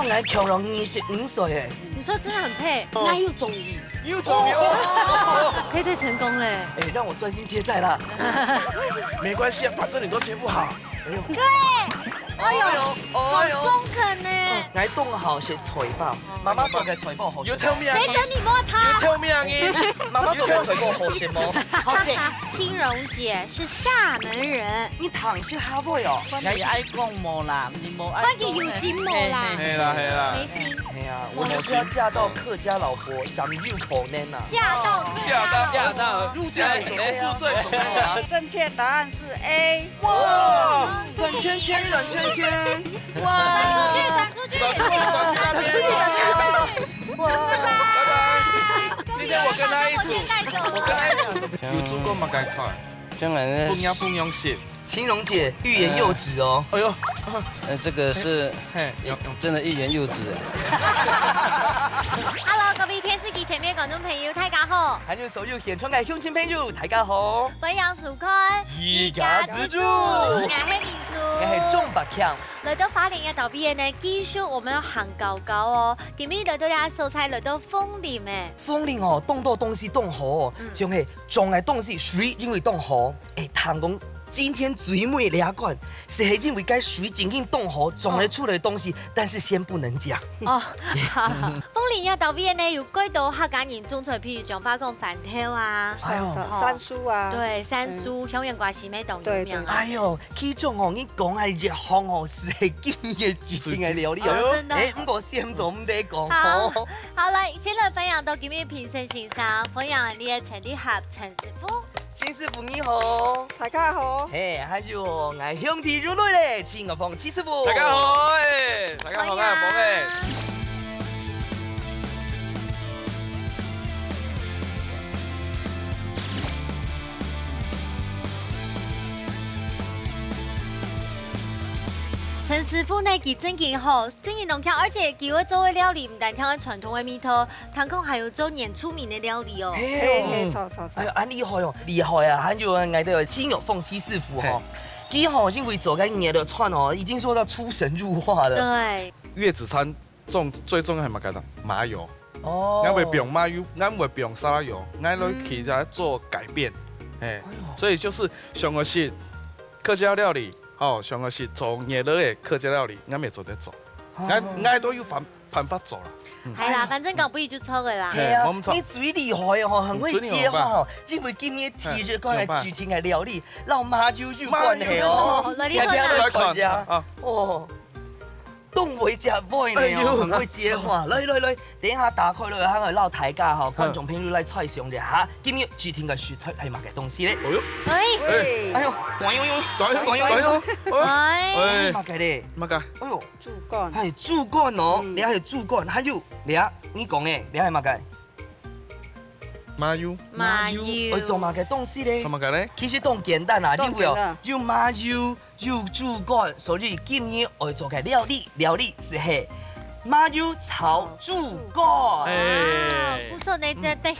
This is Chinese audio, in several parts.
我強容25歲誒。你說真的很配，那又中意，又中哦！配對成功嘞。哎，讓我專心接債啦。没关系啊，反正你都切不好。對，哎呦，好中肯呢。我凍好是財寶，媽媽做嘅財寶好食。You tell me 誰准你摸他？ tell me again。媽媽做嘅財寶好食嗎？好食。青蓉姐是廈門人，你糖是哈味哦。你愛講無啦，你無愛。歡迎有心無啦，係啦。沒心。哎呀，我就是要嫁到客家老婆，長入口嫩呐。嫁到入家入赘總好啊。正確答案是 A。哇！轉圈圈，轉圈圈，哇！轉出去，轉去那邊。哇！拜拜。今天我跟他一組，我跟他一組。有煮過乜芥菜？香港人不用洗。青蓉姐欲言又止哦。哎呦，这个是真的欲言又止。Hello，各位電視機前面觀眾朋友，大家好。還有所有現場嘅鄉親朋友，大家好。歡迎收看一家之主，我係民族，我係鍾百強。來到花蓮嘅島邊呢，繼續我們要行高高哦。今日來到啲素菜來到鳳林誒。鳳林哦，凍到東西凍好，像係種嘅東西水因為凍好，誒，談講。今天最美倆罐是因為該水真緊凍好種嚟出來的東西，但是先不能講。哦，鳳林嘅島邊呢有幾道客家人種出，譬如像包括飯條啊，哎呦，三叔啊，對，三叔、香園瓜西咩等有名啊。哎呦，呢種哦，你講係熱烘哦，是係今日絕定嘅料理哦，真的。誒，唔過先做唔得講。好，來先來分享到今日評審欣賞，分享你嘅陳立合陳師傅。陳師傅你好，大家好。嘿，還有我兄弟如類咧，秦樂鳳七師傅。大家好，大家好，大家好，陳師傅呢，佢真係好，真係能跳，而且佢會做嘅料理唔單唱傳統嘅味道，堂口還有做年出名嘅料理哦。嘿，錯。哎呦，很厲害哦，厲害啊！還有我哋嘅秦樂鳳七師傅哈，佢好因為做緊嘢的串哦，已經做到出神入化了。對。月子餐最重要係乜嘢？麻油。哦。我會不用麻油，我會不用沙拉油，我嚟其實做改變。哎，所以就是上個是客家料理。哦，上個是做熱鬧嘅客家料理，我未做得做，我都要辦法做啦。係啦，反正搞不易就錯嘅啦。係啊，你最厲害哦，很會接話哦，因為今日提着講係主題嘅料理，撈麻油有關係哦。你睇看呀，哦。東會食杯呢，很會接話。來，等下打開來，喺度撈大家嚇，觀眾朋友嚟猜想一下，今日主題嘅蔬菜係乜嘅東西咧？哎呦，黃悠悠，乜嘅咧？乜嘅？哎呦，豬肝，係豬肝哦，你係豬肝，還有你講嘅，你係乜嘅？麻油，會做乜嘅東西咧？做乜嘅咧？其實都簡單啊，因為哦，有麻油，有豬肝，所以今日我做嘅料理是係麻油炒豬肝。不錯，你等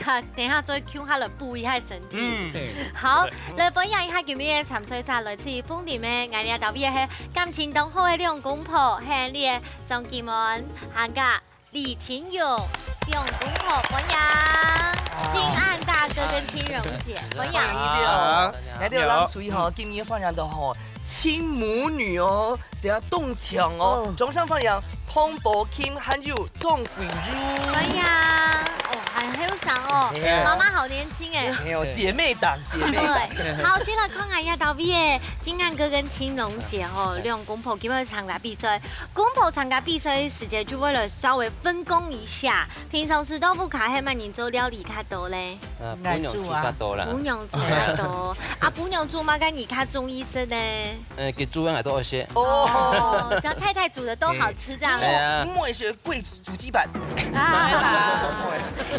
下再 Q 下來補一下身體。好，來分享一下今日嘅潛水站來自鳳林嘅藝人導演係感情當好嘅兩公婆，係你嘅張建文、韓家李晴勇兩公婆分享。清安大哥跟青蓉姐，分享你哋諗注意嗬，今日分享到嗬親母女哦，成日東牆哦，總上分享彭寶kim還有鍾慧茹，分享哦，很好上哦，媽媽好年輕哎，沒有姐妹檔。對，好，先來看一下導演金安哥跟青蓉姐哦，兩公婆今日參加比賽，公婆參加比賽時間就為了稍微分工一下，平常時都不卡喺乜人做料理較多咧？不用煮較多啦。不用煮較多，啊，不用煮嘛，跟你看中醫生呢？給豬羊多一些。哦，只要太太煮的都好吃，這樣。對啊。我也是貴煮雞板。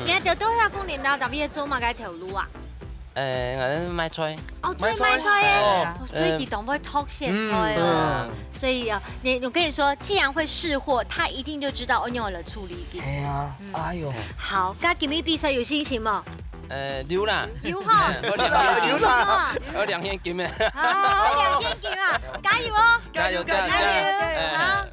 你喺都喺鳳林啦，特別做乜嘅條路啊？我賣菜。哦，最賣菜嘅，所以佢懂會偷鹹菜哦。所以啊，我跟你說，既然會試貨，他一定就知道用嚟處理嘅。係啊，哎呦。好，咁今日比賽有信心嗎？有啦。有哈。有2天金嘅。好，2天金啊，加油哦！加油！好。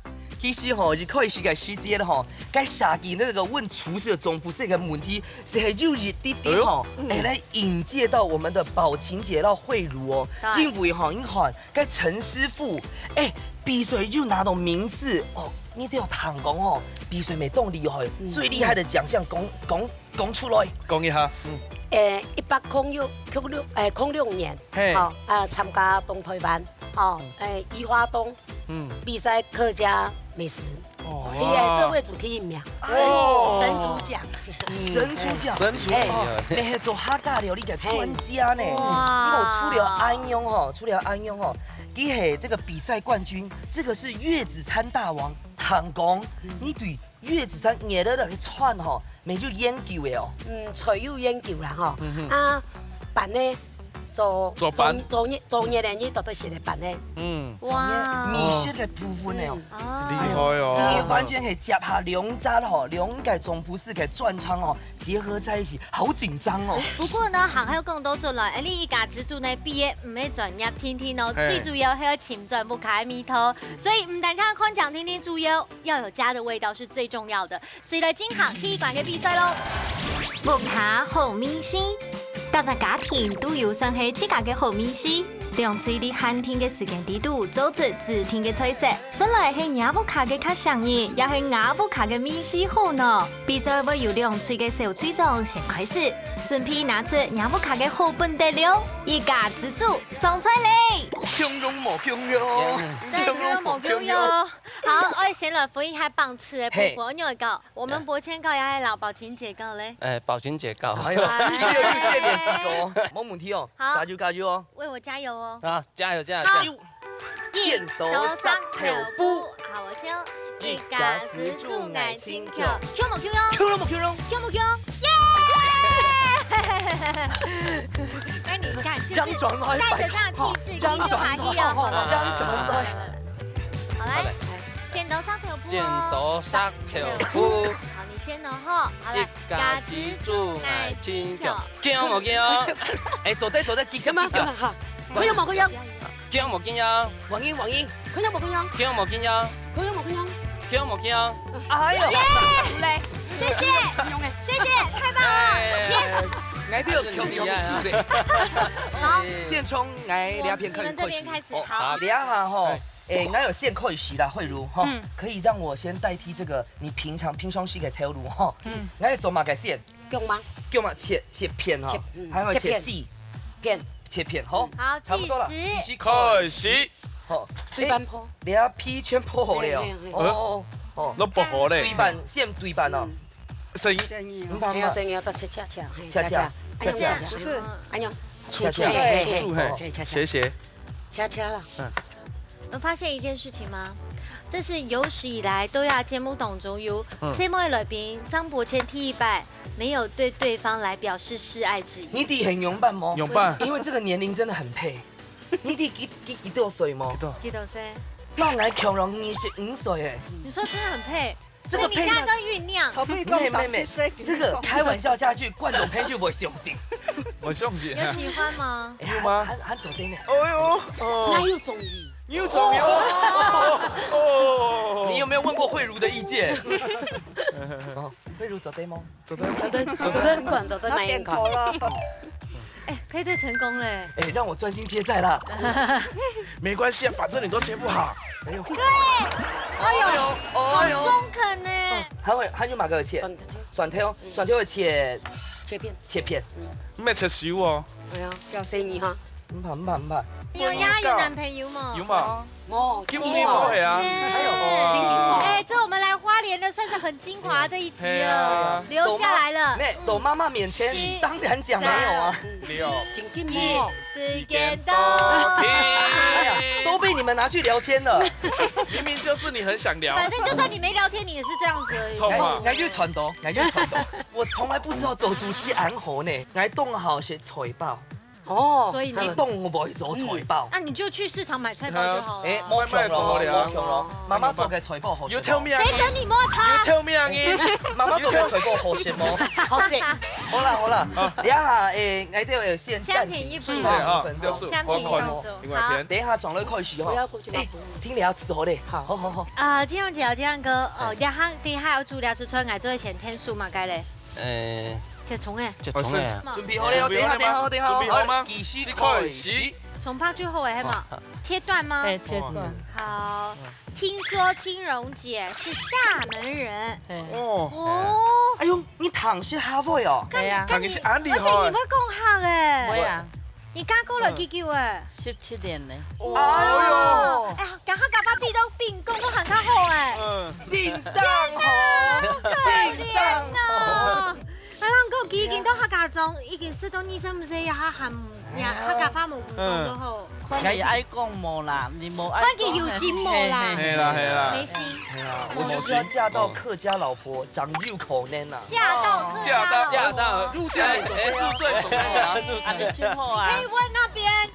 其实吼，就可以是个时节了吼，该下季那个问厨师的总不是一个问题，是很热热滴滴吼，来引介到我们的宝琴姐到慧茹哦，因为吼，你看该陈师傅，比赛就拿到名次哦，你都要谈讲哦，比赛没动厉害，最厉害的奖项讲出来，讲一下。 106年，嘿参加东台湾，宜花东，比赛客家美食，社会主题名，神主奖，神主奖，神主你是做客家料理的专家呢，哇我除了安永哦，你是这个比赛冠军，这个是月子餐大王，唐公，你对月子餐热热去串吼，没就研究的哦。才有研究啦吼，办呢做热的你都是来办呢，哇，米食的部分的哦。厉害哦！你完全可以结合两家的吼，两个总不是给专长哦结合在一起，好紧张哦。不過呢，行喺講到出來，你依家自主呢畢業唔係專業天天哦，最主要係要潛在不開米頭，所以唔單止看獎天天主要有家的味道是最重要的。所以來金行體育館嘅比賽咯，木卡好明星，大家家庭都有上係自家嘅好明星。 兩嘴的寒天嘅時間地度做出自天嘅菜色，本來係雅布卡嘅較上癮，也係雅布卡嘅米絲好呢。比賽會由兩嘴嘅小嘴長先開始，準備拿出雅布卡嘅好本得了，一家之主上菜嚟。強勇莫強勇，真係冇叫喲。好，我哋先來分一下棒次嘅部分，因為講我們博千教也係老寶琴姐教咧。寶琴姐教。哎呦，一定要預先練習過，冇問題哦。好加油哦！為我加油哦！好，加油！好，電到三條布。好，我先一家之主愛情橋，Q 冇 Q 喲，Q 冇 Q 喲，Q 冇 Q 耶！那你看，就是帶着這樣的氣勢，可以就爬起哦。好來，剪刀石頭布哦。剪刀石頭布。好，你先哦吼。好了，一家之主愛情橋，驚冇驚？坐低，記什麼？佢有冇佢有？驚冇驚？黃英，佢有冇佢有？驚冇驚？佢有冇佢有？驚冇驚？哎呦，嚟，謝謝，太棒了 我都有強勇術的。好，現從我兩邊你們這邊開始，好。兩下吼。我有現可以洗啦，慧茹哈，可以讓我先代替這個你平常時嘅條路哈。我要做馬嘅線，腳嗎？叫嘛切片哈，還有切細切片，好，差不多了，開始。好，對半鋪，你要皮全鋪好了哦，都薄荷嘞。對半線對半哦，聲音。唔怕嘛，聲音就切，恰，是，哎呀，處處嘿，斜，恰啦。我發現一件事情嗎？這是有史以來都亞節目當中有節目來賓張博謙第一擺沒有對對方來表示示愛之意。你弟很勇扮嗎？勇扮。因為這個年齡真的很配。你弟幾多歲嗎？幾多歲？那來強榮25歲哎。你說真的很配，這個所以你現在都醞釀。妹，這個開玩笑下去，觀眾朋友會相信。我相信。有喜歡嗎？有嗎？還走對呢。哎呦，哪有中意？你有中意哦！你有沒有問過慧茹的意見？慧茹走對嗎？走得那一個。哎，配對成功嘞！哎，讓我專心接債啦。沒關係，反正你都切不好。哎呦，對，哎呦，好中肯呢。還有哪個切？蒜頭會切片。咩切少哦？係啊，小生意哈。唔怕。有呀，有男朋友嗎？有嘛？冇，今年冇係啊。哎，這我們來花蓮的算是很精華的一集了，留下來了。躲媽媽面前，當然講沒有啊。時間到。哎呀，都被你們拿去聊天了。明明就是你很想聊。反正就算你沒聊天，你也是這樣子而已。我要傳導。我從來不知道做主持安好呢，我動好些財報。哦，所以你懂我不会做菜包。那你就去市场买菜包就好了。哎，莫穷咯，莫穷咯。妈妈做嘅菜包好食。 You tell me 谁准你摸它？ You tell me again。妈妈做嘅菜包好食麼？好吃。好啦，等一下我哋要先暫停1是分鐘啊，分就是暂停我看动作另外一边。等一下轉嚟開始不要過去嘛。聽你要吃好咧。好。金融姐這樣個第下有資料出出嚟做前天數嘛，該咧。這蟲誒，就從嚟啊，準備好了，等一下，準備好嗎？繼續開始。從拍最後誒係嘛？切斷嗎？哎，切斷。好，聽說金融姐是廈門人。哦，哦，哎呦，你糖是哈會哦？係啊，唐你是安利而且你哈會。講客誒，會啊你加高了幾久誒？ ，17年咧。哎呦，哎呀，夾下夾把鼻都變工都行較好誒。嗯，性上紅，性上紅。係啦，嗰幾件都客家種，已經識到醫生唔使呀含呀客家話冇講都好。你愛講冇啦，你冇愛關鍵有心冇啦，係啦，沒心。我就是要嫁到客家老婆，長入口呢呐。嫁到客家佬嫁到入赘入赘總對啊。啊，你最好啊可以。問那邊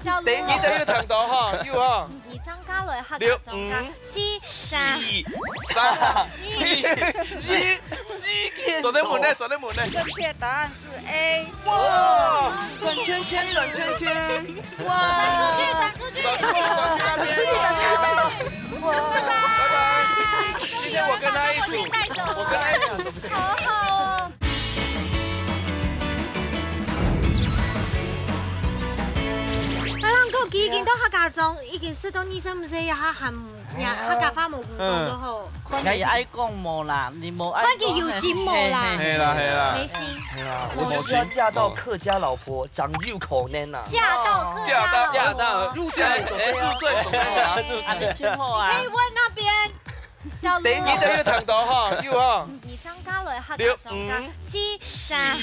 叫你等要聽到哈，要哈。你張家來客家種家四三三一，左對門呢？左對門呢？正確答案是 A。哇！轉圈圈，轉圈圈，哇！轉出去，轉出去。轉去那邊。哇！拜拜。今天我跟他一組，我跟他一組。好好哦。係啦，嗰幾件都客家種，已經識到醫生唔使呀含呀客家話冇講都好。你愛講冇啦，你冇愛。關鍵有心冇啦，係啦。沒心。我就是要嫁到客家老婆，長入口呢呐。嫁到客家佬，嫁到入赘總對啊。啊，你最好啊可以。問那邊叫你等要聽到哈，要哈。你張家來客家種家四三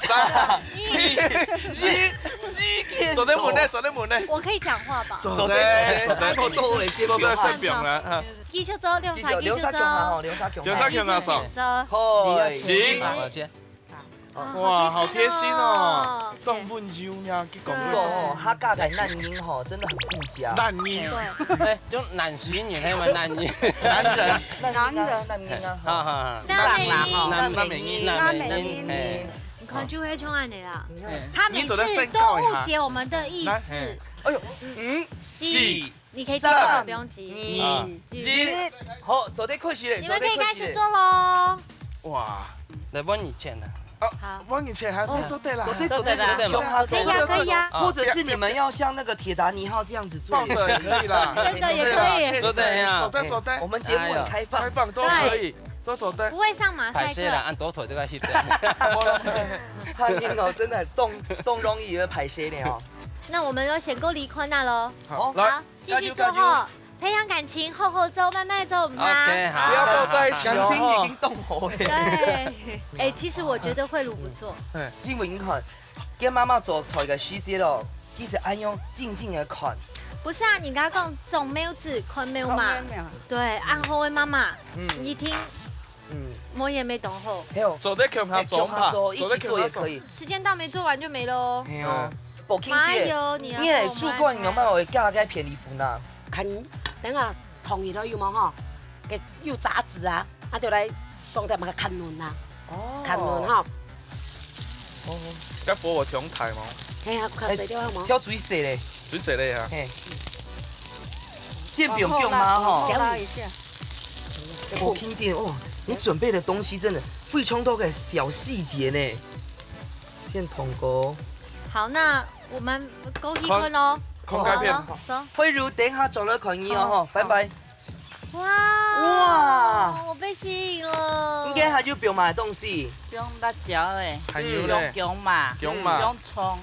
三一。左對門呢？左對門呢？我可以講話吧？走對，好多誒，先都在身邊啦。繼續走，劉沙繼劉續走，沙強哈，劉沙強。劉沙強哪走？走。開行。好，我先。哇，好貼心哦，這種溫柔呀，去講哦，客家嘅男人吼，真的很顧家。男人，對，哎，就男巡演係咪男人？男人啊，哈哈，南美尼，南美尼，南美尼，你看就會衝你啦。你看，他每次都誤解我們的意思。哎呦，四，你可以接受，不用急。二一，好，走得開始嘞，你們可以開始做嘍。哇，來幫你簽的。好，往以前還沒做對啦，走對，可以呀，可以呀。或者是你們要像那個鐵達尼號這樣子做抱，着也可以啦，真的也可以，都這樣走對走對我，們節目很開放開。放都可以，都走對不。會上馬賽排泄啦，克。按多腿都該去的。漢英哦，真的很動容易的排泄呢哦。那我們就先夠離婚那咯。好，來好，繼續做後，培養感情，厚厚走，慢慢走，唔怕。 OK，好不要都在一起感情已哦經。動好了。對，哎，其實我覺得慧茹不錯。因為你看，跟媽媽做菜嘅時節咯，其實按樣靜靜的看。不是啊，你剛剛講種苗子，看苗嘛。對，按後的媽媽，你聽，我也沒懂後。還有，走得強下走嘛，做一起做也可以。時間到沒做完就沒咯。係哦，寶慶媽姐，有你啊。你係主管有冇會嫁嘅便利夫呢？看等下同意了有冇吼？嘅有雜誌啊，啊就來當台嘛個看論啦，哦看論吼。該播我中台嘛，係啊，看誰了冇？挑水色咧，水誰嘞呀？嘿，先不用嘛吼。拉一下。寶慶姐，哦，你準備的東西真的非常多嘅小細節呢。先同個，好，那我們勾一坤咯。空改片，走。慧茹，等下做了可以哦，吼，拜拜。哇哇我被吸引了。應該還有表買的東西。用辣椒誒，還有咧用薑嘛，薑嘛用蔥，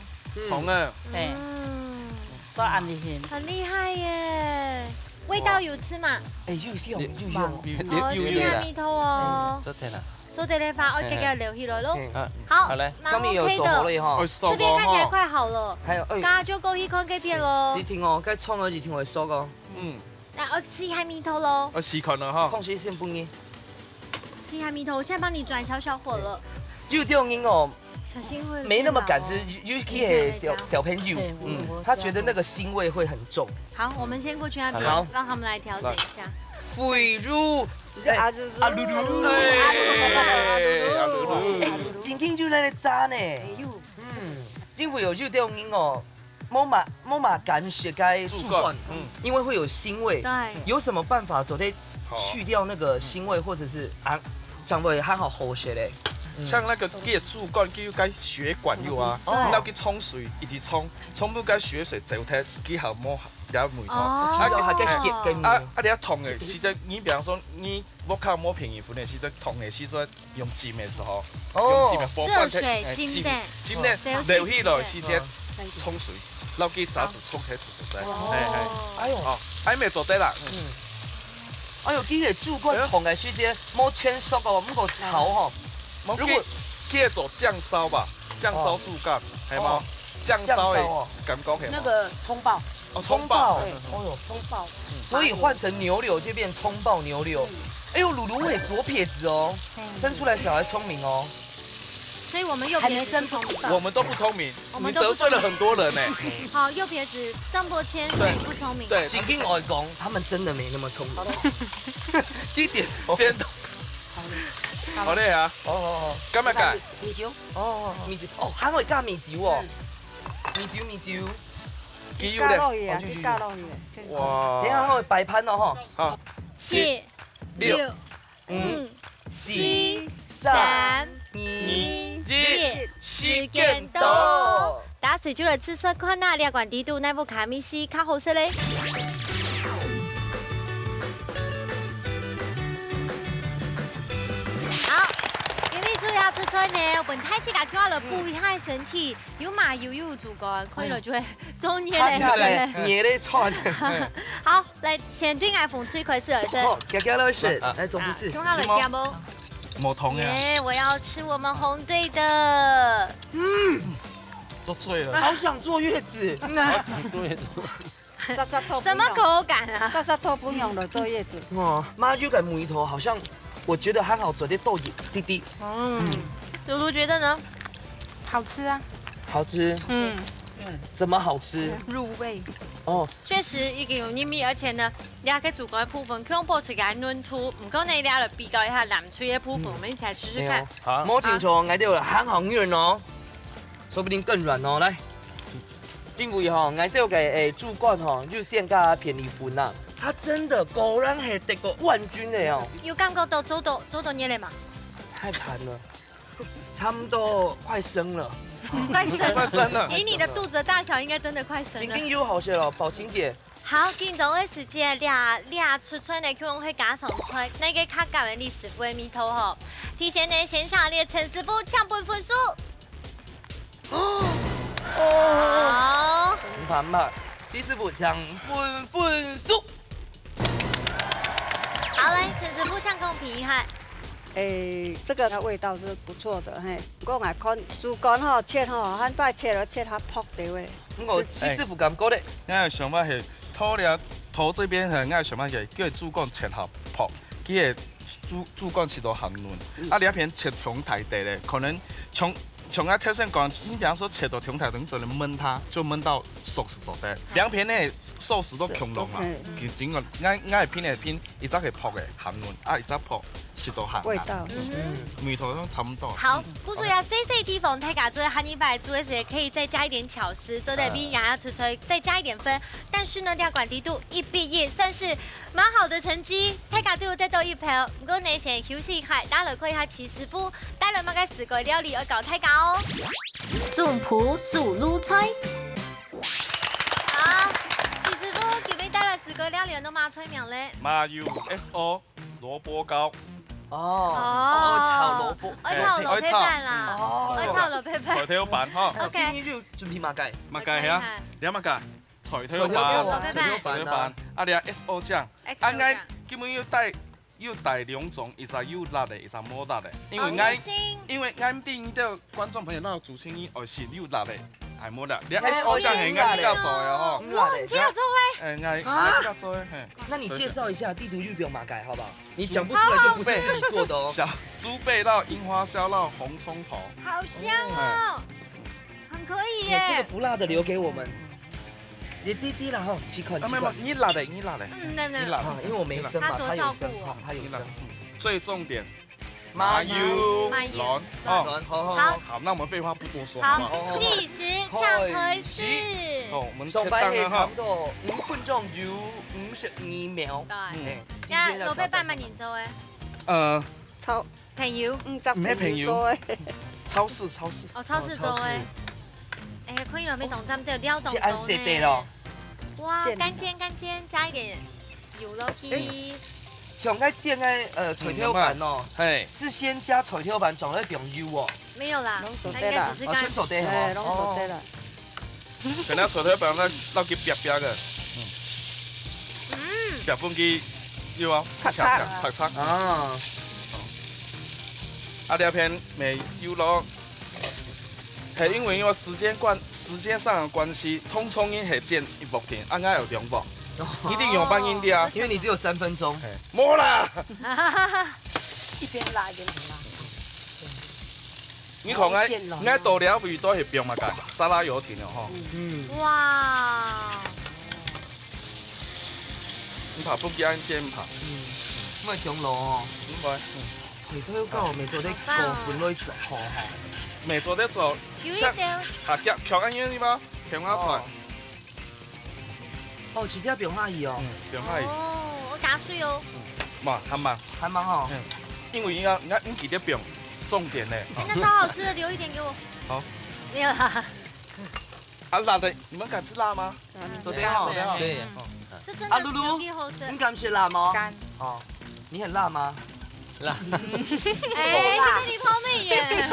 蟲啊，嘿，嗯，都按你先。很厲害耶。味道有吃嘛？哎，又用又用。哦，吃下米頭哦。都對啦。做地理法，我給佢留起來咯。啊，好，好嘞。蠻今日有 OK 做好了的。哈。這邊看起來快好了。還有，哎，剛剛就勾一坤給片咯你。聽哦，該創兒子聽我說個，那我吃下米頭咯。我試看了哈，空隙先不呢。吃下米頭，我現在幫你轉小火了。有啲人哦，小心会没那么敢吃变老哦，Yuki 小朋友，他觉得那个腥味会很重。好，我们先过去那边好，让他们来调整一下。肥乳，阿露露，阿露露，今天就在那炸呢。政府有就调音哦，冇嘛敢血该注灌，因为会有腥味。对，有什么办法走得去掉那个腥味，或者是长尾还好好些嘞？像那个给注管叫该血管有啊，那去冲水，一直冲不该血水走开，几下摸也梅头。去掉还该结跟你啊痛的时阵，你比方说你摸靠摸便宜粉的时阵，痛的时阵用浸的时候，用浸的火热水浸的，浸的流起来时间冲水，然后给杂质冲开始就在。哎呦，还没做对啦。哎呦，今日注灌痛的时间摸圈熟哦，唔个炒吼。如果可以做酱烧吧，酱烧猪肝，系吗？酱烧的感觉那个葱爆，葱爆，对，哦哟，葱爆，所以换成牛柳就变葱爆牛柳。哎呦，鲁鲁也左撇子哦，生出来小孩聪明哦。所以我们右还没撇子生不到。我们都不聪明，你我们都不得罪了很多人呢。好，右撇子张伯谦对不聪明。对，景定外公他们真的没那么聪明。一点点头。好嘞啊，哦咁样改，米酒，米酒哦，还会加米酒哦。米酒。鸡肉嘞，哇，等一下还会摆盘哦哈。好7、6、5、4、3、2、1，时间到。打水酒的紫色款啊，两管低度，那部卡米西较好食嘞。好，因为主要出菜呢，本太起家叫了补一下身体，有麻油又有猪肝，可以了就会中年嘞。捏嘞串。好，来前对爱风吹开始了是。哦，夹夹了是，来总不是。用好了夹不？冇痛呀，耶！我要吃我们红队的。都醉了。好想坐月子。对，什么口感啊？沙沙托不用了坐月子。哦，妈就跟梅头好像，我觉得还好，昨天豆滴滴。露露觉得呢？好吃啊，好吃。怎么好吃？入味。哦，确实已經有黏味，而且呢，你還可以煮個部分，用保持個嫩土。唔過你哋嚟比較一下南區的部分，我們一起來試試看。好，摸清楚，挨掉了很好軟哦，說不定更軟哦。來，政府吼，挨掉嘅主管吼，就先加便利粉啦。他真的果然係得過冠軍的哦。有感覺到做到熱嘞嘛？太彈了，差不多快生了。快生快生了以你的肚子的大小，應該真的快生了。今天又好些了，寶琴姐。好，見到嘅時間俩出菜呢，佢會加上菜，那個客家人的師傅的米頭吼。提前呢，先向你的陳師傅搶本分數。好。盤嘛，七師傅搶分數。好，來陳師傅搶公平一下。这个味道是不错的，嘿。我爱看猪肝吼切吼，很快切了切它泡的味。我七師傅咁講咧，俺想法是头这边係俺想法是叫主管切合泡，佢嘅主管切到含嫩，啊你一片切中太地咧，可能从啊跳上讲，你比方说切到中太，等只能焖它，就焖到寿司做的。两片呢寿司都强浓嘛，其整个俺係片，一隻係泡嘅含嫩，啊一隻泡切到鹹。味道。味道都差唔多。好，故事呀，CC 地方大家做汉尼白做的时可以再加一点巧思，做的比牙牙脆脆，再加一点分。但是呢，两管低度一毕业算是蛮好的成绩，大家都有得到一票。不过呢，先休息一下，打了可以下齐師傅帶來乜嘅4個料理要搞大家哦。種埔素滷菜。好，齐師傅今日帶來4個料理都馬出名咧。麻油 SO 蘿蔔糕。炒蘿蔔，炒蘿蔔飯啦，炒蘿蔔飯。菜頭飯哈。 OK。今天就準備馬雞，麥雞係啊，你麥雞。菜頭飯，啊你啊 SO 醬，啱啱基本要帶2種，一隻有辣的，一隻冇辣的，因為啱電影的觀眾朋友那主持人愛食有辣的，哎，冇啦，你 SO 酱係應該自己做嘅吼。哇，你这样做会？誒，係自己做嘅，嘿。那你介绍一下地图日表马改好不好？你讲不出来就不是自己做的哦。小猪背烙、樱花烧烙、红葱头。好香哦，很可以这个耶。不辣的留给我们。你滴滴啦哈，几款几款。你辣的，你辣的。嗯，那你辣啊，因为我没生嘛，他多他有生照顾我哈，他有生。最重點，麻油麻油卵哦。好好，那我們廢話不多說，好不好？好，計時唱開始。好，我們切上班係蛋啊差不多5分鐘要52秒。對，今天呀，老闆慢點做誒，哈。超朋友，十唔係朋友做的。超市。哦，超市做誒，誒，可以落邊動針都撩動是按設定咯。哇，乾煎，加一點油落去。像嗰煎嘅脆條飯哦，係。是先加脆條飯，仲喺邊油哦。沒有啦，攏做它得啦哦，應該只是乾先做得哎，好。攏做得啦。可能脆腿餅咧，撈佢煸煸嘅，煸半佢要啊，擦。啊，啊，條片未要攞，係因為時間上嘅關係，通常已係煎一幕片，啱啱有2幕，一定用半音啲啊。因為你只有3分鐘。冇啦。一邊辣一邊不辣。你看我多了味都係變嘛㗎，沙拉油田了吼。哇！你怕不驚煎怕？咁啊強咯哦。唔會，脆條狗未做得過分類食好哈。未做得做。有一點。啊，強安樣啲嗎？強安菜。哦，其實要不用阿姨哦。不用阿姨。哦，我加水哦。嘛，還蠻。還蠻好。因為你記得變重點咧。那超好吃的，留一點給我。好。沒有啦。啊，辣的，你們敢吃辣嗎？做得好。对，這真的留給後生你。敢吃辣嗎？干。哦，你很辣嗎？辣。哎，這是你泡妹耶。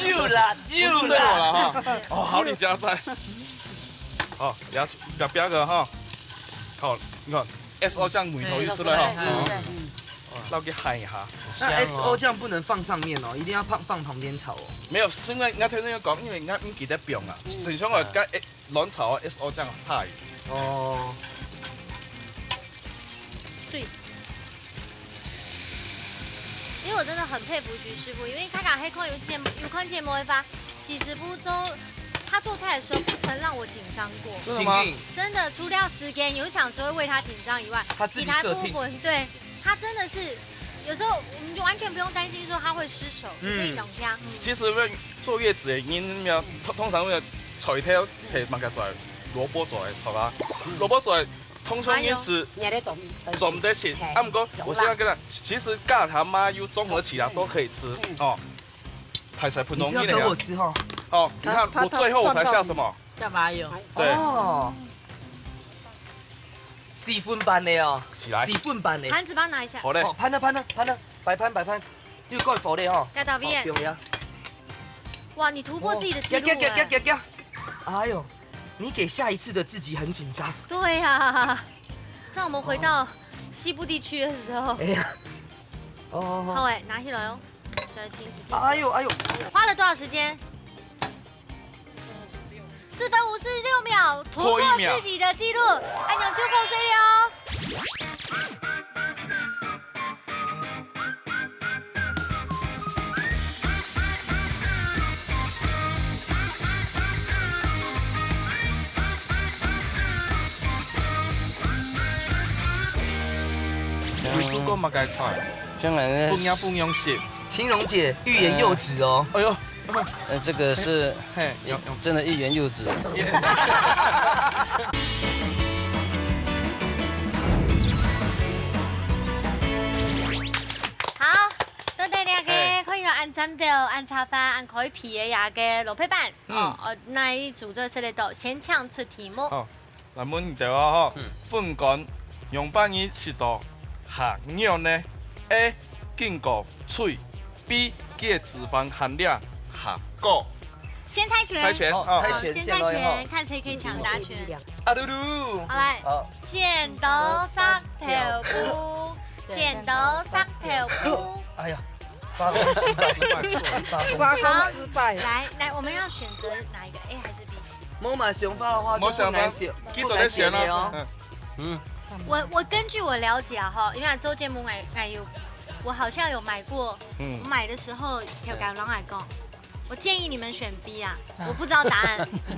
又辣又不是對我了哈。哦，好，你加菜。好，煸個哈。好，你看 SO 醬梅頭就出來哈。撈佢หั่一下。那 XO 醬不能放上面哦，一定要放旁邊炒哦。沒有，因為我聽你講，因為我唔記得變啊，就想我加卵炒 SO 醬派。哦。對。因為我真的很佩服徐師傅，因為他講黑框有框芥末法，其實步驟他做菜的時候不曾讓我緊張過。真的嗎？真的，除掉時間有一場只會為他緊張以外，其他部分對他真的是有時候我們就完全不用擔心說他會失手，可以兩家。其實坐月子嘅人，通常會菜條係乜嘅做，蘿蔔做嘅，係嘛？蘿蔔做通常也是做唔得食。啊，唔過我現在跟他，其實咖糖麻油綜合起來都可以吃哦。太晒盤龍意嚟給我吃哈。哦，你看我最後我才下什麼？下麻油。對。哦。4分版的哦。起來。 4分版的。盤子幫我拿一下。好嘞。盤啦，擺盤。要蓋火的哦。蓋到邊？不用呀。哇，你突破自己的記錄。哎呦，你給下一次的自己很緊張。對呀，在我們回到西部地區的時候。哎呀。哦。好誒，拿起來哦。哎呦。花了多少時間？4分56秒，突破自己的記錄，按鈕就後勢了。會煮過乜嘅菜？香港的不用洗。青蓉姐欲言又止哦。哎呦。这个是真的欲言又止。好，多謝大家可以按讚到、按茶飯、按開皮嘅呀嘅老配版。那一組就設立到先搶出題目。哦，嗱，問就話嗬，飯乾用半夜食到下尿呢 ？A 堅固脆 ，B 嘅脂肪含量下高。先猜拳。猜拳，先猜拳，看誰可以搶答權。阿嚕嚕。好來，剪刀石頭布，剪刀石頭布。哎呀，發功失敗，發功失敗。來，我們要選擇哪一個 A 還是 B？冇买想法的话就不难写，去做咧选哦。咯。嗯，我根据我了解哈，因为周杰伦有，我好像有买过，我买的时候有跟郎来讲，我建议你们选 B 啊，我不知道答案，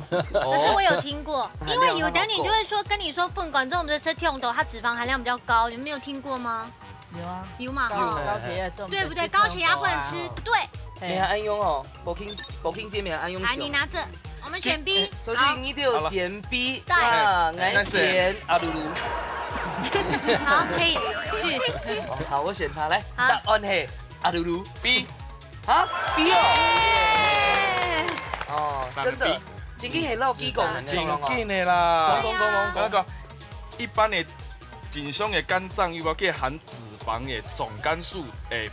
可是我有听过，因为有的你就会说跟你说凤管这种的是用的，它脂肪含量比较高，你们没有听过吗？有啊，有嘛哈，高血压重，对不对？高血压不能吃，对。你还安用哦，保听姐妹安用。来，你拿着，我们选 B。所以你就有选 B， 对啊，我选阿露露。好，可以去。好，我选他来。好答案是阿露露 B， 啊 B 哦。耶哦，真的，真嘅系漏几讲的，真紧的啦。讲。那个一般的正常的肝脏，如果计含脂肪的总肝数的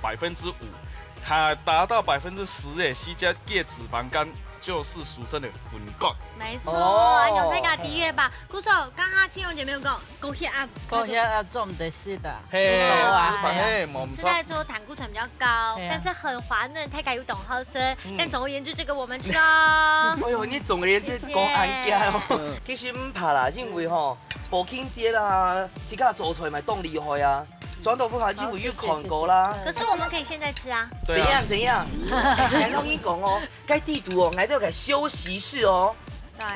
5%，还达到10%的西加介脂肪肝，就是俗称的混骨。没错，安永太家第一吧。姑嫂，刚刚青蓉姐没有讲，高血压，高血压重的是的，嘿，脂啊肪嘿，冇唔错。吃太多胆固醇比较高，对啊但是很滑嫩，太家有懂好吃。但总而言之，这个我们吃哦。哎呦，你总而言之讲安家哦，其实唔怕啦，因为吼保庆节啦，自家做出来咪当厉害啊。转豆腐还因为有看过啦。可是我们可以现在吃啊。怎样怎样？还让你讲哦，该地图哦，挨到个休息室哦，对，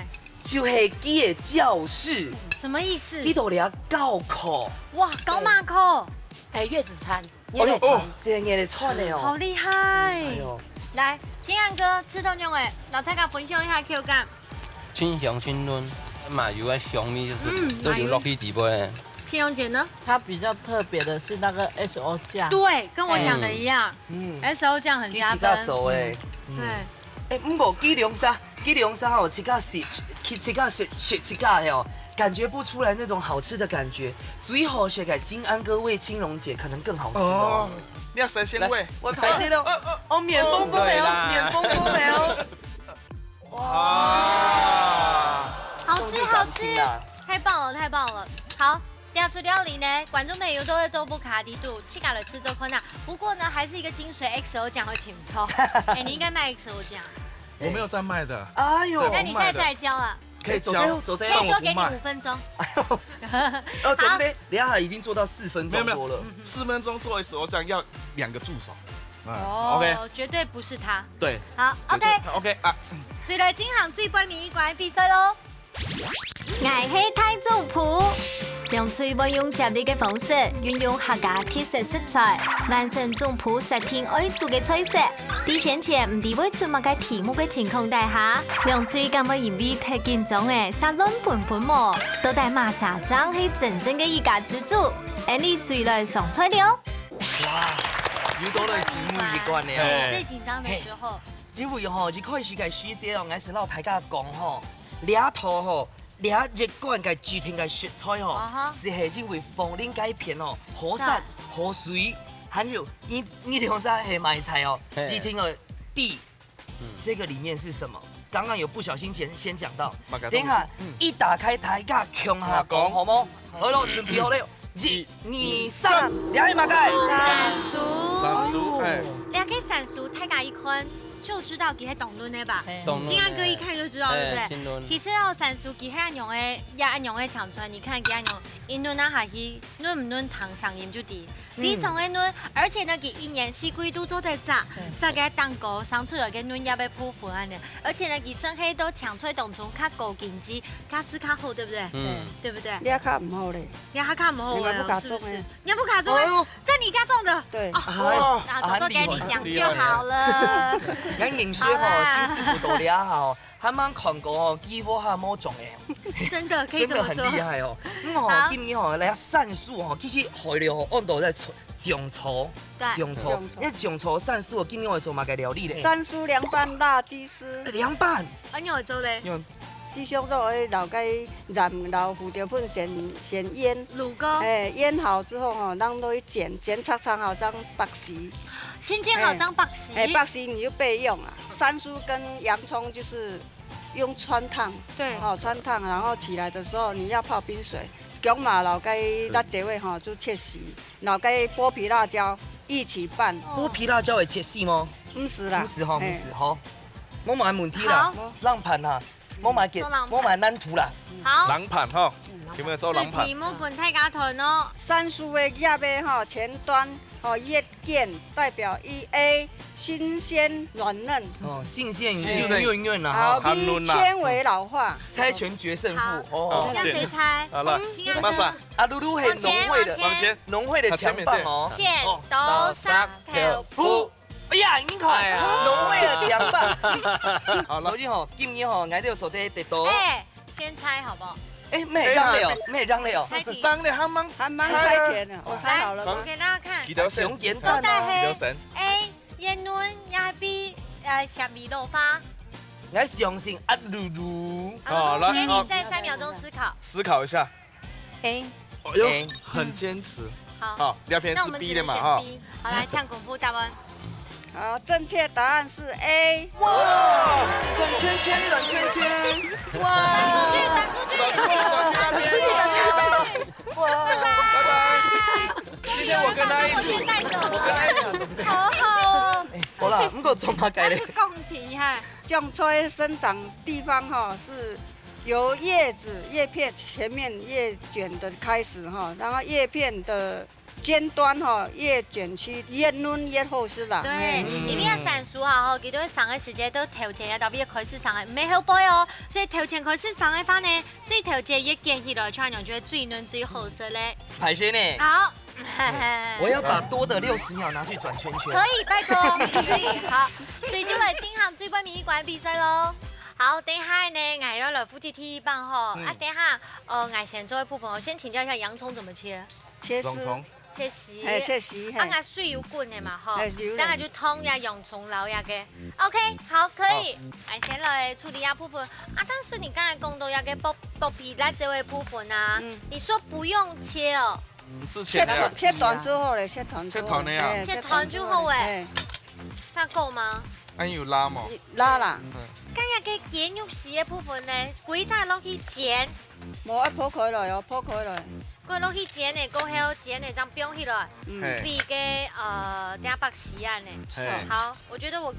就是佢的教室，什么意思？呢度嚟教课。哇，高马口，月子餐，哎呦哦，这嘢嚟串的哦。好厉害！哎呦，来，金汉哥吃豆娘诶，老太家分享一下 Q 感。清香清润，麻油的香味就是都流落去底部。青蓉姐呢？它比较特别的是那个 SO 酱，对，跟我想的一样。嗯， SO 酱很加你自家分。做诶。对，哎，唔过基隆沙哦，自家食自家的哦，感觉不出来那种好吃的感觉。最好是给金安哥喂青蓉姐，可能更好吃哦。你要谁先喂？我排队了，哦，免封封了哦，免封封了哦。哇！好吃好吃，太棒了太棒了。好。第二出料理呢，观众朋友都会做不卡地度，去改了吃做困难。不过呢，还是一个精髓 XO 酱和请抽。哎，你应该卖 XO 酱。我没有在卖的。哎呦，那你现在再来教了，可以走可以多给你5分钟。怎么的？等下已经做到4分钟多了。4分钟做SO酱要2个助手。哦，绝对不是他。对。好 ，OK 啊。谁来今行最关民意关比赛喽？爱喜太族谱。用嘴運用接力嘅方式，運用客家特色食材，完成種譜實天愛做嘅菜色。啲先前唔知會出乜嘅題目嘅情況底下，用嘴咁嘅因為特緊張嘅殺亂盤盤模，到底馬沙張係真正嘅一家之主。而你誰來上菜了？哇，遇到了節目一關了。最緊張的時候，因為吼，一開始嘅師姐哦，我是老大家講吼，倆頭吼。倆熱罐嘅主題嘅食材吼，是係因為放恁改片哦，河山、河水，還有你兩山係買菜哦，你聽了地，這個裡面是什麼？剛剛有不小心先講到，等下一打開台架向下講，好冇？好咯，準備好了，1、2、3，倆係乜嘅？散熟，倆個散熟，太家一看就知道佢係凍卵的吧？凍卵金安哥一看就知道，對不對？金卵其實要散熟，佢係按用嘅，也按用嘅長春，你看佢按用，因卵啊下去，卵唔卵糖上鹽就低，比上嘅卵，而且呢佢一年四季都做得炸，炸嘅蛋糕生出來嘅卵也被鋪粉嘅，而且呢佢生黑都搶出來凍從較高經濟，較絲較好，對不對？對不對？你也較唔好嘞，你還看唔好你還不卡是不是中哎？你還不卡中哎？在你家種的？對。哦，那早都給你講就好了。我認識吼，新師傅到倆吼，還蠻看過吼，幾乎還冇種誒。真的可以真的很這麼說。厲害哦！吼，今年吼來散素吼，其實材料吼，按度在醬醋，醬醋，因醬醋散素，今年我做乜嘅料理咧？三酥涼拌辣雞絲，涼拌。啊，你會做咧？雞胸肉誒，老雞染老胡椒粉先醃，滷膏。醃好之後吼，讓都剪叉叉好，這樣白絲。先煎好張白芪。白芪你就備用啊。山酥跟洋蔥就是用汆燙，對，汆燙，然後起來的時候你要泡冰水。姜嘛老雞辣椒味吼就切絲，老雞剝皮辣椒一起拌。剝皮辣椒會切絲嗎？唔是啦，唔是吼，唔是吼。我問問題啦，讓盤哈。我买给，我买咱涂啦。好，狼盘哈，有没有做这狼盘题？目本太家团哦。山蔬的叶的哈前端叶剑代表1A 新鲜软嫩，哦，新鲜新鲜润啊好哈。 B 纤维老化，猜拳决胜负好哦。让谁猜？好了亲爱马上的，阿露露很农会的，往前农会的强棒哦。剪刀石头布。哎呀，你看，农会的强棒。好了首，先吼，今年吼，俺就做这地图。哎，先猜好不好？哎，没让了，没让了。猜题。张的还蛮还蛮猜前的，我猜好了我吗？给大家看几条线？熊简都单啊。带黑几条绳？ A 烟润也比虾米肉发。俺相信阿露露。好来给好你再3秒钟思考。思考一下。 A 哎呦，很坚持。好，好，廖片是那我们 B 只能的嘛哈选。B。好，来唱功夫答案。好，正确答案是 A。哇，转圈圈，转圈圈。哇，转出去，转去那边。哇，拜拜。今天我跟他一组，带走了，我跟他一组。好好哦。好啦，不过怎么改嘞？那是共题哈。酱吹生长地方哈是由叶子叶片前面叶卷的开始哈，然后叶片的尖端哈叶卷区越嫩越厚实啦。對，因為一成數下吼，佢都上嘅時節都頭前啊，特別開始上嘅，唔係好背哦，所以頭前開始上嘅翻呢，最頭前一件起來穿上就係最嫩最好色咧。海鲜呢？好，我要把多的60秒拿去转圈圈。可以，拜託，可以，好，隨住嚟進行最關迷館比賽咯。好，等一下呢，我要來負責第一棒吼，啊，等一下，我先做一部分，我先請教一下洋葱怎麼切？切絲，切絲，哎切絲，啊，我水有滾的嘛，吼，哎有等下就湯呀洋葱撈呀嘅。OK， 好，可以。我先來處理一下部分。啊，但是你剛才講到要給剝皮辣這位部分啊，你說不用切哦，是切切的呀。切短之後咧，切短之後。切短的呀哎切短之後誒，這樣夠嗎？俺有拉嘛？拉啦，今日嘅剪肉絲嘅部分呢，鬼仔落去剪，冇一鋪佢來哦，鋪佢來。佢落去剪呢，過後剪呢，這樣標起來，嘿比嘅等下白時間呢。嘿好，我覺得我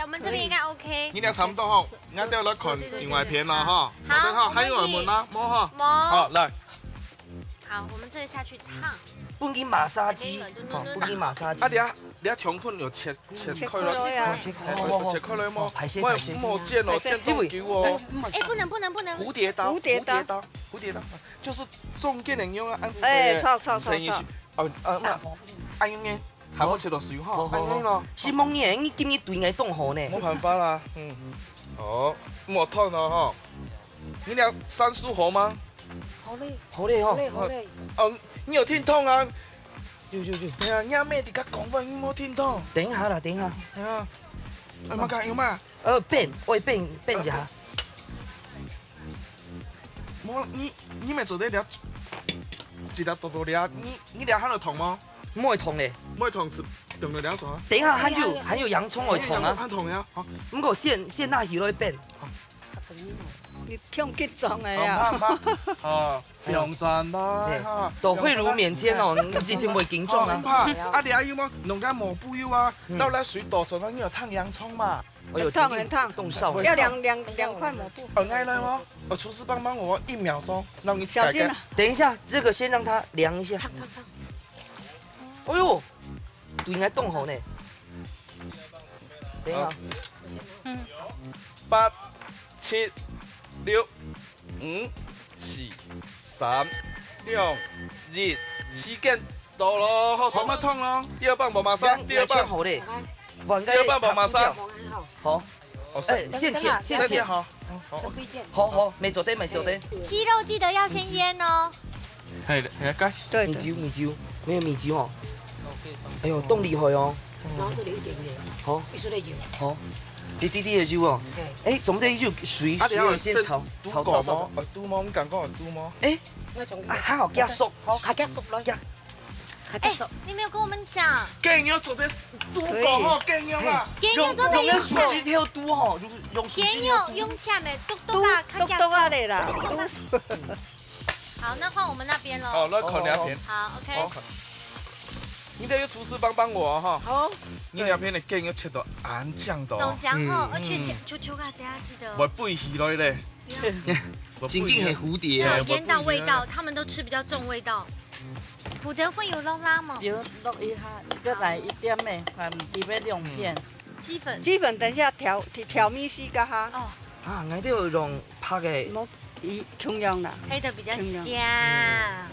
們這邊應該 OK。你俩差不多哈，俺都要來看另外一片了哈。好好，還有人問嗎？冇哈。冇。好，來。好，我們這個下去燙。本金馬殺雞，本金馬殺雞。啊，你腸粉有切開了，呀，切切開了嗎？排泄我排泄。冇剪哦，剪刀給我。哎，不能。蝴蝶刀，就是中間人用啊，按生意去。哦，按用嘅，還冇切到水哈，按用咯。是蒙嘢，你今日對我凍河呢？冇辦法啦，好，冇燙了哈。你倆三叔好嗎？好嘞哦。哦，你有聽痛啊？有。係啊，啱咩？啲家講話你冇聽痛。等一下啦，等一下。係啊。乜㗎？有嘛？變一下。冇，你咪做啲倆，一粒多倆，你倆喺度痛嗎？唔會痛咧。唔會痛是用咗兩種啊。等一下，還有洋葱會痛啊。很痛呀。好，唔過現那魚會變。你聽激狀嘅唔呀。怕。啊，不用賺啦。都會如面前哦，你一定會緊張啊。唔怕，啊你阿要麼弄間蘑菇腰啊，到咧水度上你要燙洋葱嘛。我有燙很燙，凍燒。要兩塊抹布。愛來嗎？廚師幫我1秒鐘，讓你小心啊！等一下，這個先讓它涼一下。哎呦，對我凍河呢。等一下。 8、7、6、5、4、3、2、1，時間到咯，好，準備燙咯。第二棒冇馬上，第二棒。好嘞。第二棒冇馬上。好。哎，現切。好。好，沒做對。雞肉記得要先醃哦。係，嚟解。對，米酒，沒有米酒哦。哎呦，凍厲害哦。然後這裡一點點，好，一水的酒，好。一滴滴的酒哦。哎，總之就水要先炒。嘟麼？你講嘟麼？哎，還好加熟，下夾熟咯，下夾熟。你沒有跟我們講。雞肉做啲嘟過嗬，雞肉啊。雞肉做得用水雞條嘟哦，用水雞條嘟。用下面嘟啊，看下。篤啊你啦，好，那換我們那邊哦，咯。那烤兩片。好，OK。你得有廚師幫我哈。好。你那边的鸡要切到安酱的浓哦，酱后，而且球球啊，等下记得我背鱼落嘞，真正是蝴蝶要啊！有腌到味道，他们都吃比较重味道。胡椒粉有弄拉吗？有落一下，再来一点的，还唔知要两片。鸡粉。基本等一下调米丝噶哈，哦，啊，我都有用拍的，冇一同样啦，黑的比较香。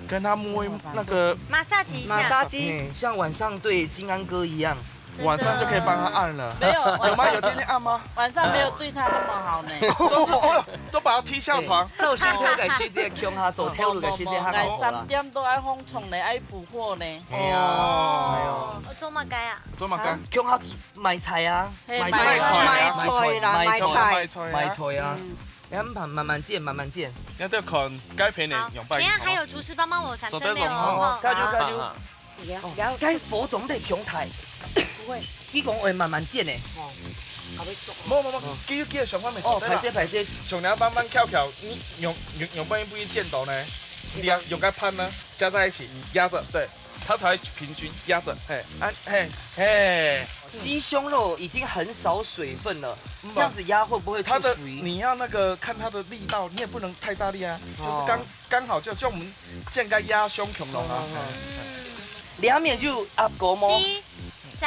跟他摸那个马萨吉一马下。杀鸡。像晚上对金安哥一样。晚上就可以帮他按了。没有，有吗？有天天按吗？晚上没有对他那么好呢。都是都把他踢下床。有时候给师姐强下做，跳路给师姐下来好啦。 3點都愛放蟲呢，愛補貨呢。哦，做乜雞啊？做乜干？強下賣菜啊，賣菜賣菜啦，賣菜。賣菜啊！你慢慢煎，慢慢煎。你都要看改片的好，用拜。等下还有廚師幫忙我3真沒有哦，加油加油！然后該火總得強太。不會，呢個我係慢慢煎嘅。後尾熟。冇，記得上方面。哦，排些。上两慢慢翘，你用半不煎到呢，用个pan呢加在一起压着，对，它才会平均压着，嘿。雞胸肉已經很少水分了，這樣子壓會不會出它的水？你要那个看它的力道，你也不能太大力啊，就是刚好就像我们煎个鸭胸恐龙啊。兩面就壓過麼？ 7、3、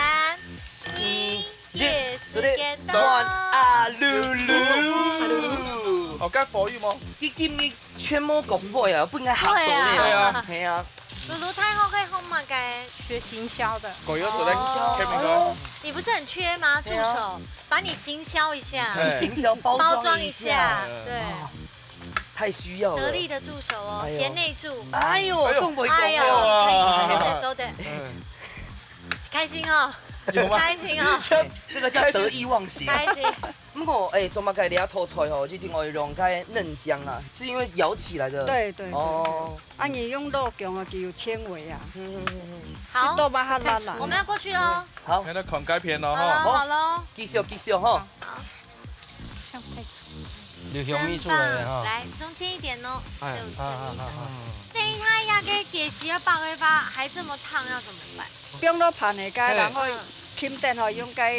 2、1，做啲斷啊嚕嚕。哦，该火魚麼？啲劍你全冇講過呀，不應該嚇到你對啊係啊。露露太后可以烘嘛？該學行銷的。狗油子在開明哥，你不是很缺嗎？助手，幫你行銷一下，行銷包裝一下，對，太需要了。得力的助手哦，賢內助。哎呦，動不哎呦，動可以，走的，開心哦，開心哦，這個叫得意忘形。開心。不過誒，做乜嘅你一套菜吼，一定要用cái嫩薑啊，是因為咬起來的。對。哦。啊，你用肉薑啊，就有纖維啊，好，都把它拉啦。我們要過去哦。好，喺度看改片咯，好了，吼。好了。繼續哈。有香米出來哈。來，中間一點哦。哎，好。等一下要給解析要爆開發，還這麼燙，要怎麼辦？冰落盤的該，然後輕電吼用該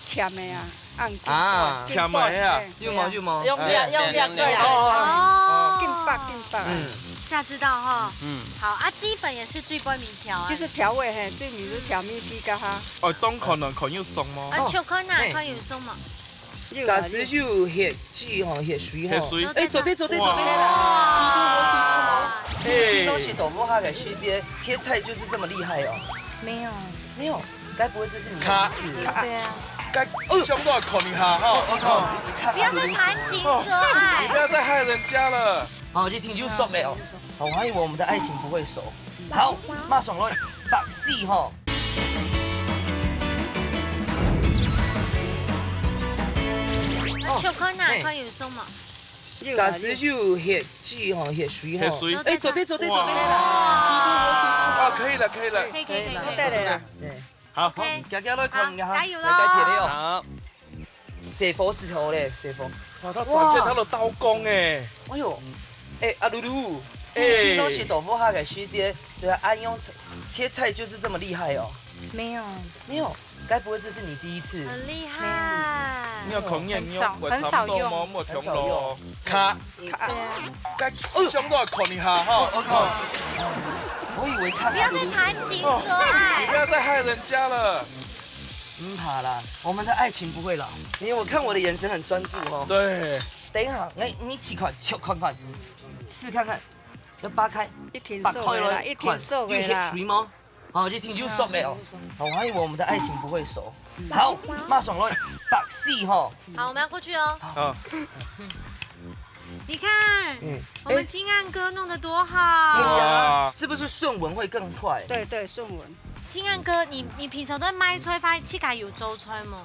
纖的啊，按啊纖的啊有嗎？用兩個呀。哦，勁爆。這樣知道哈。嗯。好啊，雞粉也是最關米條啊。就是調味嘿，最米是調米絲噶哈。哦，當可能要鬆麼？啊，秋坤啊，快有鬆嘛。假使就血雞吼，血水吼。血水。哎，走對。嘟嘟好。金東西豆腐哈給師姐切菜就是這麼厲害哦。沒有，該不會這是你的卡名字？對啊。該胸都要看一下哈。不要再談情說你愛不。要再害人家了。好，就聽就熟了哦。我還以為我們的愛情不會熟。好，馬上來白絲哈。秋坤啊，快有鬆嘛。假使就血雞吼，血水吼。血水。哎，走對。哦，可以了。可以。對啦。好。家來看一下，加油咯來改鐵了。好。射火石頭咧，射火。哇，他展現他的刀工哎。哎呦，哎阿露露，哎金東西豆腐哈給師姐，是安用切菜就是這麼厲害哦。沒有，該不會這是你第一次？很厲害。你要孔眼用，我差不多摸摸條路。卡。該胸都要看一下哈。我以為看不要再談情說愛。不要再害人家了。怕啦，我們的愛情不會老。因為我看我的眼神很專注哦。對。等一下，你起看，試看看，要扒開，一挺扒開瘦的啦，來，一挺瘦的有血啦。水嗎？好，就聽就熟了。我還以為我們的愛情不會熟。好，馬上來白絲哈。好，我們要過去哦。啊。你看，我們金安哥弄得多好。哇，是不是順紋會更快？對，順紋。金安哥，你平常都買菜花切架油做菜嗎？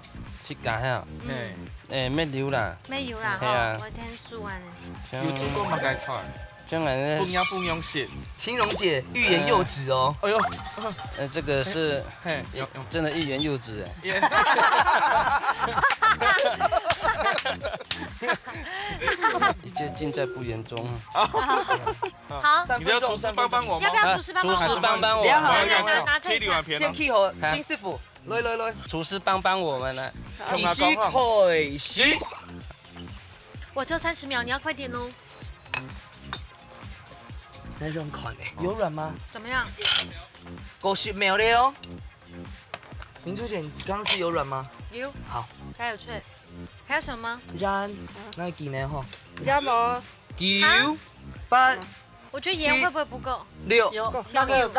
切架啊，咩料啦？沒有啦，係啊我聽書啊。有煮過乜嘢菜？將來呢，不用洗。青蓉姐欲言又止哦。哎呦，這個是嘿，真的欲言又止哎。一切盡在不言中。好，你要廚師幫我嗎？要不要廚師幫忙？廚師幫我。好來拿這一下。可以另外片先 key 和新師傅来，厨师帮帮我们了。必须开始。我只有30秒，你要快点哦。那软款嘞，有软吗？怎么样？ 50秒了哦。明珠姐，你刚刚是有软吗？有。好，还有脆，还有什么吗？然，那几呢吼加毛？9、8、我觉得盐会不会不够？ 6、有6有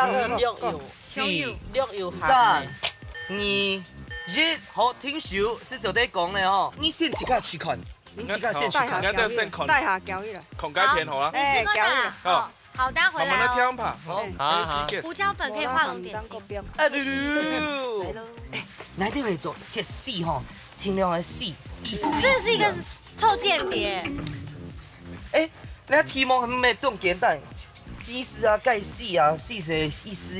4、 6有3、2、1，好，听手是就在讲的哦。你先自己试看，你自己先试带看。下交带下交起来。孔盖片好啊。你试看看。好，好，等下回我们来哦。的天盘，好，胡椒粉可以画龙点睛。啊噜，哎，哪点会做切细吼，尽量的细。这是一个臭间谍。哎，那题目没这么简单，鸡丝啊、盖细啊、细丝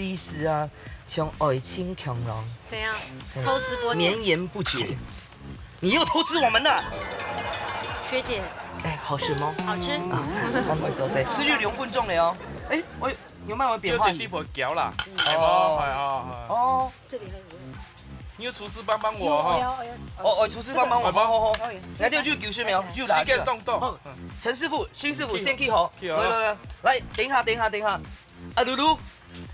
一丝啊，像爱情强龙，怎样？抽丝剥茧。绵延不绝。你又偷吃我们的！学姐，哎，好吃吗？好吃。我们做对，是2分钟了哦。哎，我有没有变化？就点地婆搅啦。哦。哦。这里还有。你有厨師幫幫我哈。哦，廚師幫忙我，好。來就90秒，就時間動動。陳師傅、新師傅先去好。來，等一下。阿露露，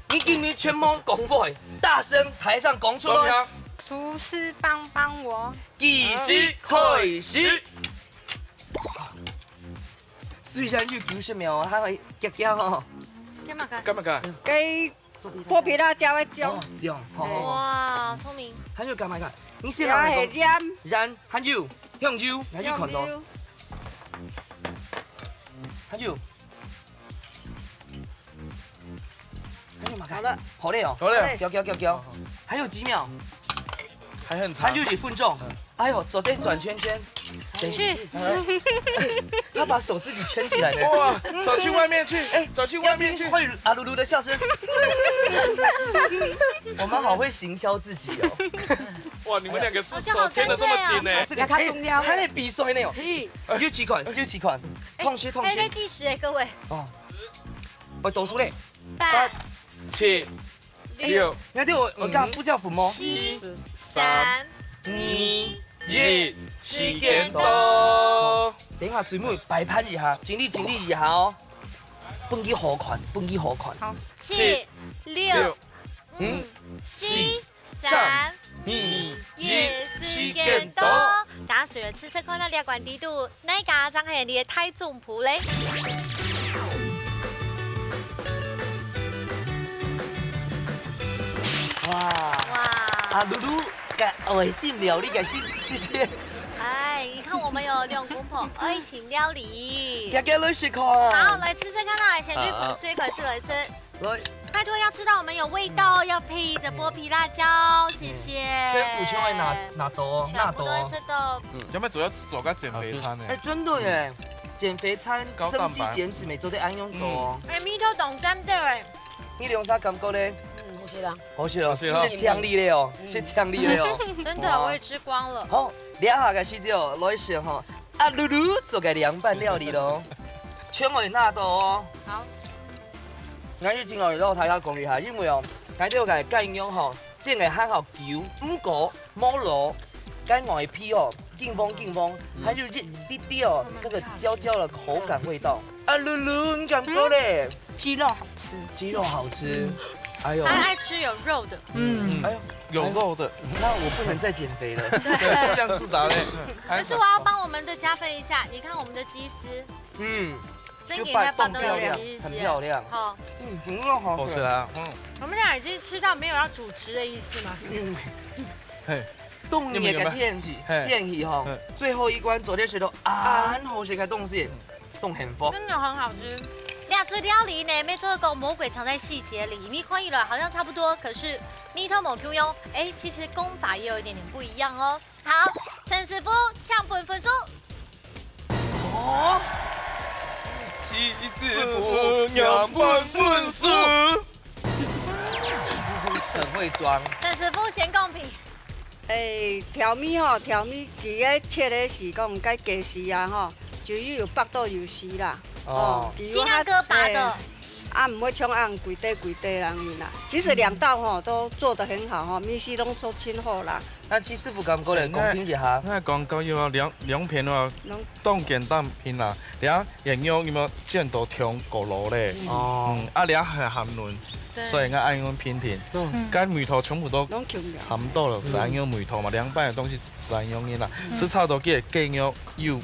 你今天全部講過，大聲台上講出來。厨師幫幫我。繼續開始。雖然要90秒，還會夾吼。幹嘛幹？幹嘛幹？給剝皮辣椒的醬。醬，好。哇，聰明。還有幹嘛幹？你先加來下講。鹽。然，還有香蕉，還有看到。還有。好了，好嘞哦，好嘞，交，还有几秒，還很長。還有幾分鐘，哎呦，手在轉圈圈，去，他把手自己圈起來呢。哇，走去外面去，走去外面去。會阿露露的笑聲，我們好會行銷自己哦。哇，你們兩個是手牽得這麼緊呢？這個太重要，還得比賽呢哦。有幾款，同學。還在計時哎，各位。哦，我倒數嘞。 8、 7、6，那對我剛副教父麼？7、3、2、1，時間到。等下最尾擺盤一下，整理一下哦。本機好款。好，7、6、5、4、3、2、1，時間到。打水吃吃看那兩罐地度，哪家張係你的太重譜嘞？哇！阿露露嘅愛心料理嘅謝謝。哎，你看我們有2公婆愛情料理。大家來試看。好，來吃吃看啦，先去捧水，可是來吃。來，拜託要吃到我們有味道，要配着剝皮辣椒，謝謝。全副全會拿多，全部都是豆。有冇做一做個減肥餐呢？哎，真的耶！減肥餐、增肌減脂，每周都按用做哦。哎，咪頭懂真的哎。你用啥感覺呢？好吃啦。是強力的哦，是強力的哦。真的，我也吃光了。好，兩下開始之後，來選哈，阿露露做個涼拌料理咯，全會拿到哦。好。我要聽我哋老太家講厲害，因為哦，我哋個間樣吼，即係慳學球，唔過冇攞，間外皮哦，勁風，還有一啲哦，那個焦的口感味道。阿露露，你感覺嘞？雞肉好吃。雞肉好吃。哎呦，他愛吃有肉的。哎呦，有肉的，那我不能再減肥了。對，這樣子打嘞。可是我要幫我們的加分一下，你看我們的雞絲，真給它擺到有洗很漂亮。好，很好好吃啦。我們倆已經吃到沒有要主持的意思嗎？嘿，凍嘢嘅天氣哈，最後一關做啲水都啱好食嘅東西，凍幸福。真的很好吃。兩次料理呢，沒做過魔鬼藏在細節裡，咪看一了好像差不多，可是咪頭冇 Q 用，哎，其實功法也有一點點不一樣哦。好，陳師傅搶分數。哦，師傅搶分數。很會裝。陳師傅先公平。條米吼，條米佢個切的是講該加絲啊吼，就有8到有絲啦。哦，雞鴨哥拔的。唔会冲按规地人啦。其实2道吼都做得很好吼，米丝拢做真好啦。那戚师傅敢过来公平一下？那广告要两片话，当简单片啦，俩营养有冇见到通过炉咧？哦，俩系含卵，所以我按用片田。跟梅头全部都差不多了，是按用梅头嘛，凉拌的东西是按用的啦，吃差不多嘅鸡肉有。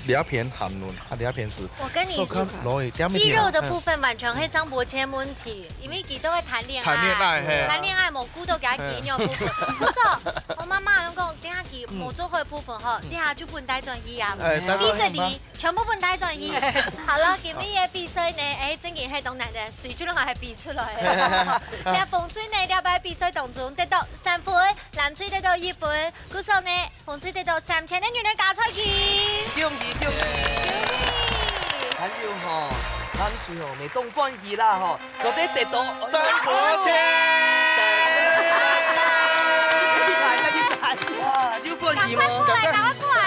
2片含卵，2片是。我跟你说，肌肉的部分完全係張伯謙問題，因為佢都會談戀愛，談戀愛蘑菇都給他肌肉部分。不錯，我媽媽攏講，點解佢冇做開部分嗬，啲下就本帶轉移啊，其實你全部本帶轉移。好啦，今日嘅比賽呢，正經係當男嘅水珠攏係比出來嘅。你風吹呢，你喺比賽當中得到3分，男吹得到1分，鼓手呢，風吹得到3000的原來加賽金。恭喜！還有吼，咱水吼未當歡喜啦吼，就得到張伯謙。哇，又歡喜嗎？趕快過來！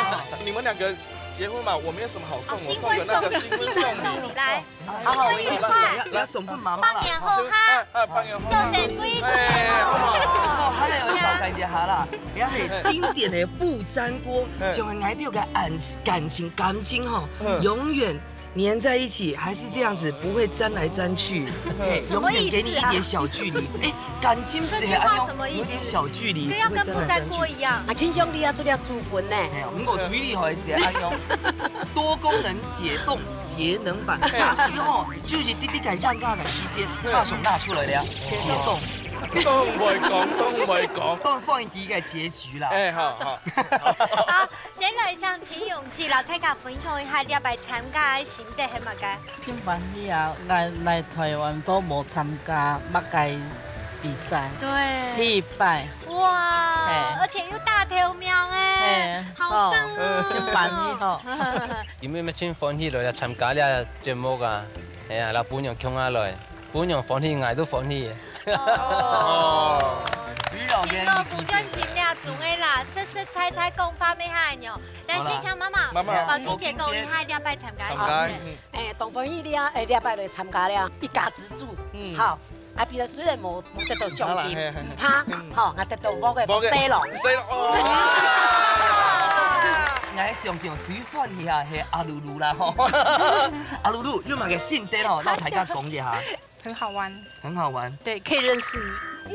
你們2個結婚嘛，我沒有什麼好送，我新婚送個那個新婚送你來，好好，愉快，要送給媽媽啦。半年後哈，做成規矩。哦，還有小感覺下啦，也係經典的不粘鍋，就係愛到個感情哈，永遠黏在一起，還是這樣子，不會粘來粘去，永遠給你一點小距離。哎，感情是有點小距離，跟要跟不粘鍋一樣。親兄弟啊，都要煮飯呢。唔過水裡頭是安用多功能解凍節能版，假時候就是滴滴嘅讓價嘅時間，大雄拿出來了，解凍。都唔會講，都歡喜嘅結局啦。好。好，先來向請勇氣老太家分享一下你來參加嘅心得係乜嘅？真歡喜啊！來台灣都冇參加乜嘅比賽，對，第一擺。哇！而且又大頭苗誒，好棒啊！真歡喜吼。有咩咩真歡喜來參加呢個節目啊？係啊，老本人強下來，本人歡喜，我都歡喜。哦，情樂不斷情了，總嘅啦，色色彩彩講法咩下樣？來先請媽媽，寶清姐講一下你要拜參加。當歡喜了，禮拜來參加了，一家之主，好。啊，比賽雖然冇得到獎金，哈，好，我得到我嘅西郎。我上最歡喜啊係阿露露啦吼，阿露露，你嘛嘅心得哦，讓大家講一下。很好玩，很好玩，对，可以認識你。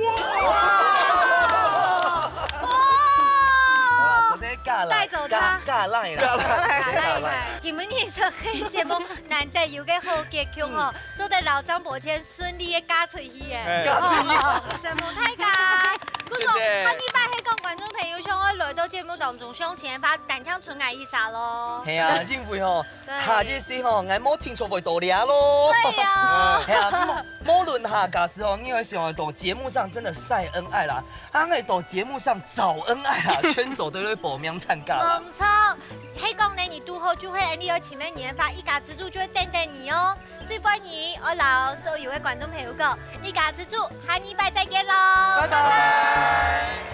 帶走他，加賴啦，今日呢首嘅節目難得有個好結局吼，做得老張伯謙順利嘅嫁出去嘅，神母太家，嗰個下禮拜希望觀眾朋友想可以來到節目當中向前發彈槍純愛一下咯。係啊，因為吼，下一次吼，我冇聽錯會多啲咯。對啊，係啊，無論下假時候，你會想到節目上真的曬恩愛啦，喺到節目上找恩愛啦，全組都會報名參加啦。冇錯，希望你讀好就會你有前面年發一家之主就會等等你哦。最歡迎我老所有嘅觀眾朋友講，一家之主，下禮拜再見咯，拜拜。